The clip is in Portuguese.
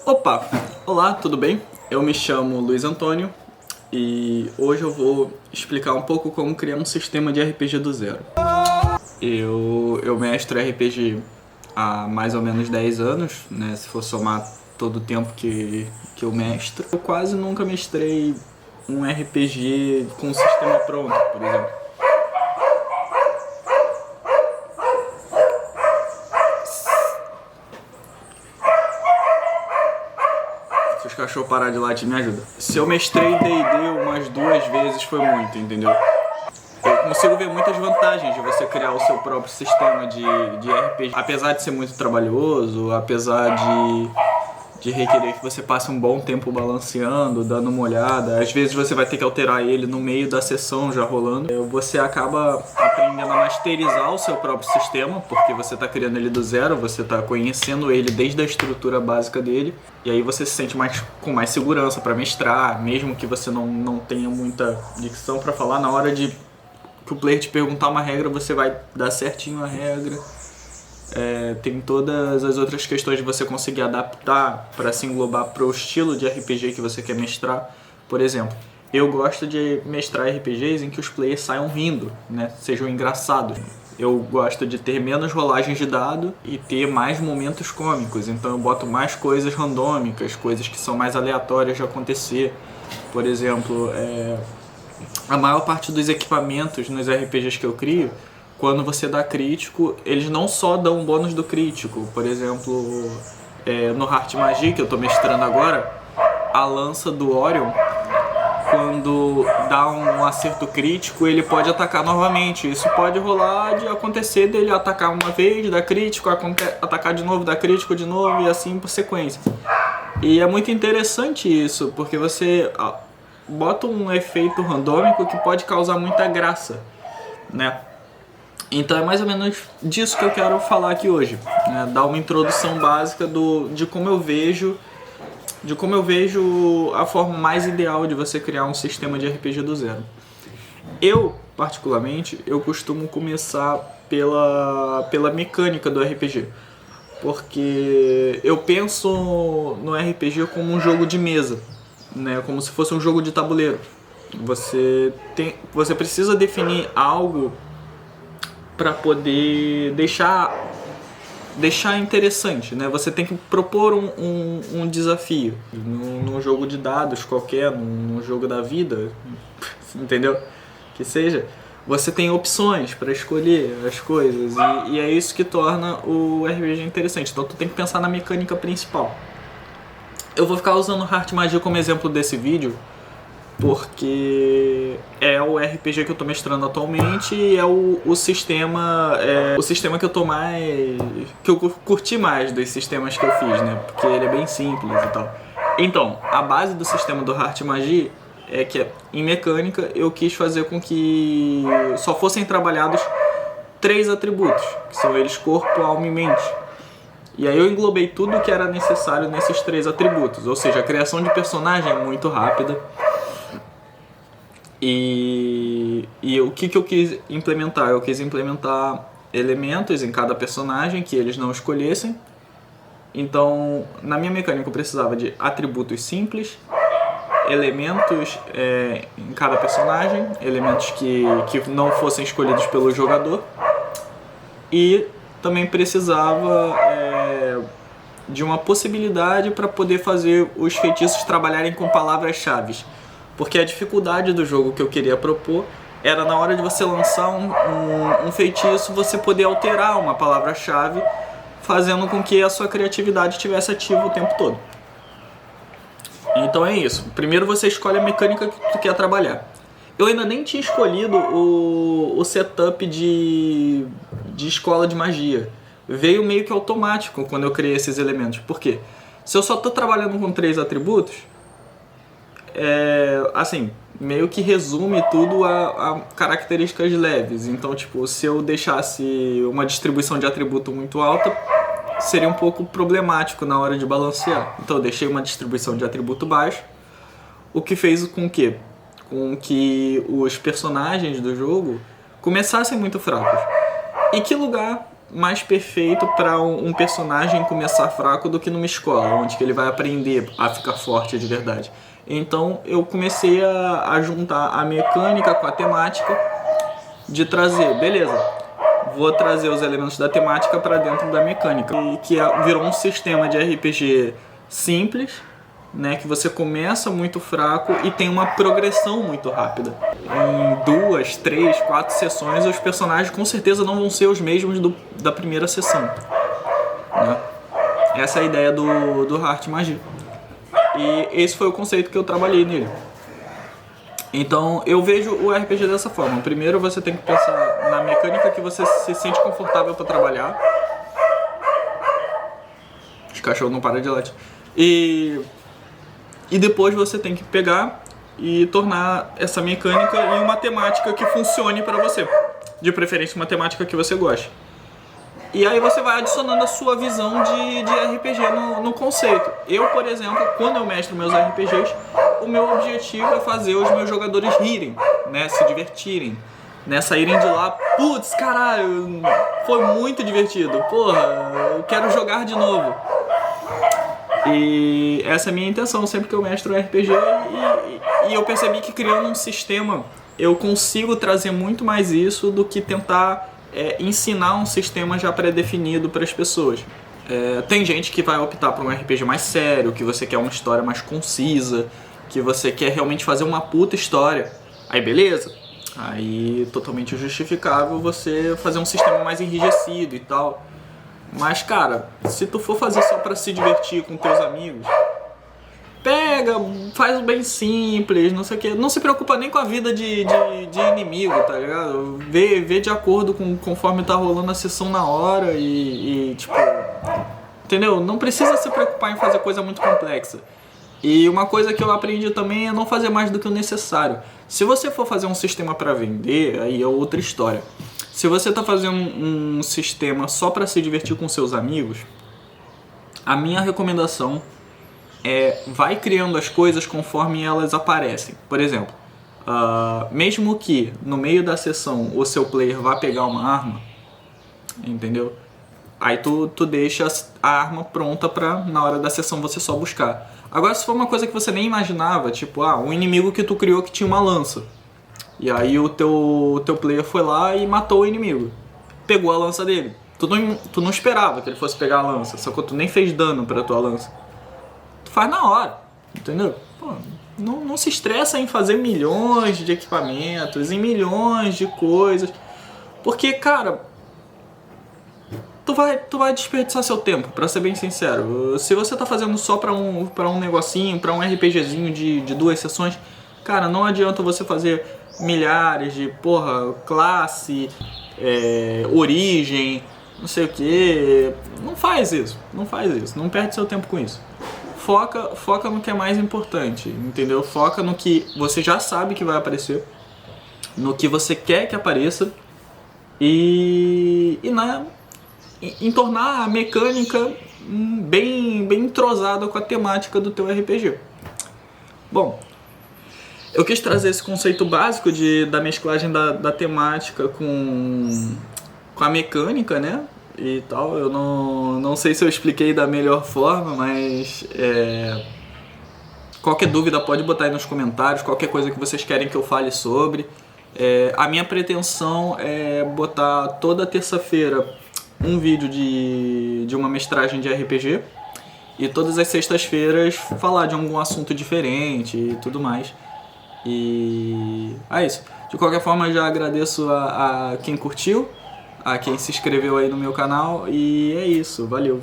Opa! Olá, tudo bem? Eu me chamo Luiz Antônio e hoje eu vou explicar um pouco como criar um sistema de RPG do zero. Eu mestro RPG há mais ou menos 10 anos, né? Se for somar todo o tempo que eu mestro. Eu quase nunca mestrei um RPG com um sistema pronto, por exemplo. Se os cachorros pararem de latir, me ajuda. Se eu mestrei D&D umas 2 vezes foi muito, entendeu? Eu consigo ver muitas vantagens de você criar o seu próprio sistema de RPG. Apesar de ser muito trabalhoso, apesar de requerer que você passe um bom tempo balanceando, dando uma olhada. Às vezes você vai ter que alterar ele no meio da sessão já rolando. Você acaba aprendendo a masterizar o seu próprio sistema, porque você está criando ele do zero, você está conhecendo ele desde a estrutura básica dele. E aí você se sente com mais segurança para mestrar, mesmo que você não tenha muita dicção para falar. Na hora de que o player te perguntar uma regra, você vai dar certinho a regra. Tem todas as outras questões de você conseguir adaptar para se englobar para o estilo de RPG que você quer mestrar. Por exemplo, eu gosto de mestrar RPGs em que os players saiam rindo, né? Sejam engraçados. Eu gosto de ter menos rolagens de dado e ter mais momentos cômicos. Então eu boto mais coisas randômicas, coisas que são mais aleatórias de acontecer. Por exemplo, a maior parte dos equipamentos nos RPGs que eu crio, quando você dá crítico, eles não só dão bônus do crítico. Por exemplo, no Heart Magie, que eu tô mestrando agora, a lança do Orion, quando dá um acerto crítico, ele pode atacar novamente. Isso pode rolar de acontecer dele atacar uma vez, dar crítico, atacar de novo, dar crítico de novo, e assim por sequência. E é muito interessante isso, porque você bota um efeito randômico que pode causar muita graça, né? Então é mais ou menos disso que eu quero falar aqui hoje, né? Dar uma introdução básica de como eu vejo a forma mais ideal de você criar um sistema de RPG do zero. Eu, particularmente, eu costumo começar pela mecânica do RPG, porque eu penso no RPG como um jogo de mesa, né? Como se fosse um jogo de tabuleiro. Você precisa definir algo para poder deixar interessante, né? Você tem que propor um desafio num jogo de dados qualquer, num jogo da vida, entendeu? Que seja, você tem opções para escolher as coisas e é isso que torna o RPG interessante. Então tu tem que pensar na mecânica principal. Eu vou ficar usando Heart Magie como exemplo desse vídeo, porque é o RPG que eu tô mestrando atualmente e é o sistema que eu tô que eu curti mais dos sistemas que eu fiz, né? Porque ele é bem simples e tal. Então, a base do sistema do Heart Magie é que em mecânica eu quis fazer com que só fossem trabalhados 3 atributos, que são eles corpo, alma e mente. E aí eu englobei tudo o que era necessário nesses 3 atributos, ou seja, a criação de personagem é muito rápida. E o que eu quis implementar? Eu quis implementar elementos em cada personagem que eles não escolhessem. Então, na minha mecânica eu precisava de atributos simples, elementos em cada personagem, elementos que não fossem escolhidos pelo jogador. E também precisava de uma possibilidade para poder fazer os feitiços trabalharem com palavras-chave. Porque a dificuldade do jogo que eu queria propor era na hora de você lançar um feitiço, você poder alterar uma palavra-chave, fazendo com que a sua criatividade estivesse ativa o tempo todo. Então é isso. Primeiro você escolhe a mecânica que tu quer trabalhar. Eu ainda nem tinha escolhido o setup de escola de magia. Veio meio que automático quando eu criei esses elementos. Por quê? Se eu só estou trabalhando com 3 atributos, assim, meio que resume tudo a características leves. Então, tipo, se eu deixasse uma distribuição de atributo muito alta, seria um pouco problemático na hora de balancear. Então eu deixei uma distribuição de atributo baixo, o que fez com que os personagens do jogo começassem muito fracos. E que lugar mais perfeito para um personagem começar fraco do que numa escola, onde que ele vai aprender a ficar forte de verdade. Então eu comecei a juntar a mecânica com a temática de trazer, beleza, vou trazer os elementos da temática para dentro da mecânica, e que virou um sistema de RPG simples, né, que você começa muito fraco e tem uma progressão muito rápida. Em 2, 3, 4 sessões, os personagens com certeza não vão ser os mesmos da primeira sessão, né? Essa é a ideia do Heart Magia. E esse foi o conceito que eu trabalhei nele. Então eu vejo o RPG dessa forma. Primeiro você tem que pensar na mecânica que você se sente confortável para trabalhar. Os cachorros não param de latir. E depois você tem que pegar e tornar essa mecânica em uma temática que funcione para você. De preferência uma temática que você goste. E aí você vai adicionando a sua visão de RPG no conceito. Eu, por exemplo, quando eu mestro meus RPGs, o meu objetivo é fazer os meus jogadores rirem, né? Se divertirem, né? Saírem de lá, putz, caralho, foi muito divertido, porra, eu quero jogar de novo. E essa é a minha intenção sempre que eu mestro um RPG, e eu percebi que criando um sistema eu consigo trazer muito mais isso do que tentar ensinar um sistema já pré-definido para as pessoas. Tem gente que vai optar por um RPG mais sério, que você quer uma história mais concisa, que você quer realmente fazer uma puta história. Aí beleza, aí totalmente justificável você fazer um sistema mais enrijecido e tal. Mas cara, se tu for fazer só pra se divertir com teus amigos, pega, faz um bem simples, não sei o que. Não se preocupa nem com a vida de inimigo, tá ligado? Vê de acordo com conforme tá rolando a sessão na hora e tipo... Entendeu? Não precisa se preocupar em fazer coisa muito complexa. E uma coisa que eu aprendi também é não fazer mais do que o necessário. Se você for fazer um sistema pra vender, aí é outra história. Se você tá fazendo um sistema só pra se divertir com seus amigos, a minha recomendação vai criando as coisas conforme elas aparecem. Por exemplo, mesmo que no meio da sessão o seu player vá pegar uma arma, entendeu? Aí tu deixa a arma pronta pra na hora da sessão você só buscar. Agora se for uma coisa que você nem imaginava, tipo, um inimigo que tu criou que tinha uma lança, e aí o teu player foi lá e matou o inimigo, pegou a lança dele. Tu não esperava que ele fosse pegar a lança, só que tu nem fez dano pra tua lança. Tu faz na hora, entendeu? Pô, não se estressa em fazer milhões de equipamentos, em milhões de coisas, porque, cara, tu vai desperdiçar seu tempo, pra ser bem sincero. Se você tá fazendo só pra um negocinho, pra um RPGzinho de 2 sessões, cara, não adianta você fazer milhares de, classe, origem, não sei o que. Não faz isso, não perde seu tempo com isso. Foca no que é mais importante, entendeu? Foca no que você já sabe que vai aparecer, no que você quer que apareça em tornar a mecânica bem entrosada com a temática do teu RPG. Bom, eu quis trazer esse conceito básico da mesclagem da temática com a mecânica, né? E tal. Eu não sei se eu expliquei da melhor forma, mas qualquer dúvida pode botar aí nos comentários, qualquer coisa que vocês querem que eu fale sobre. A minha pretensão é botar toda terça-feira um vídeo de uma mestragem de RPG, e todas as sextas-feiras falar de algum assunto diferente e tudo mais. E é isso. De qualquer forma, eu já agradeço a quem curtiu, a quem se inscreveu aí no meu canal, e é isso. Valeu!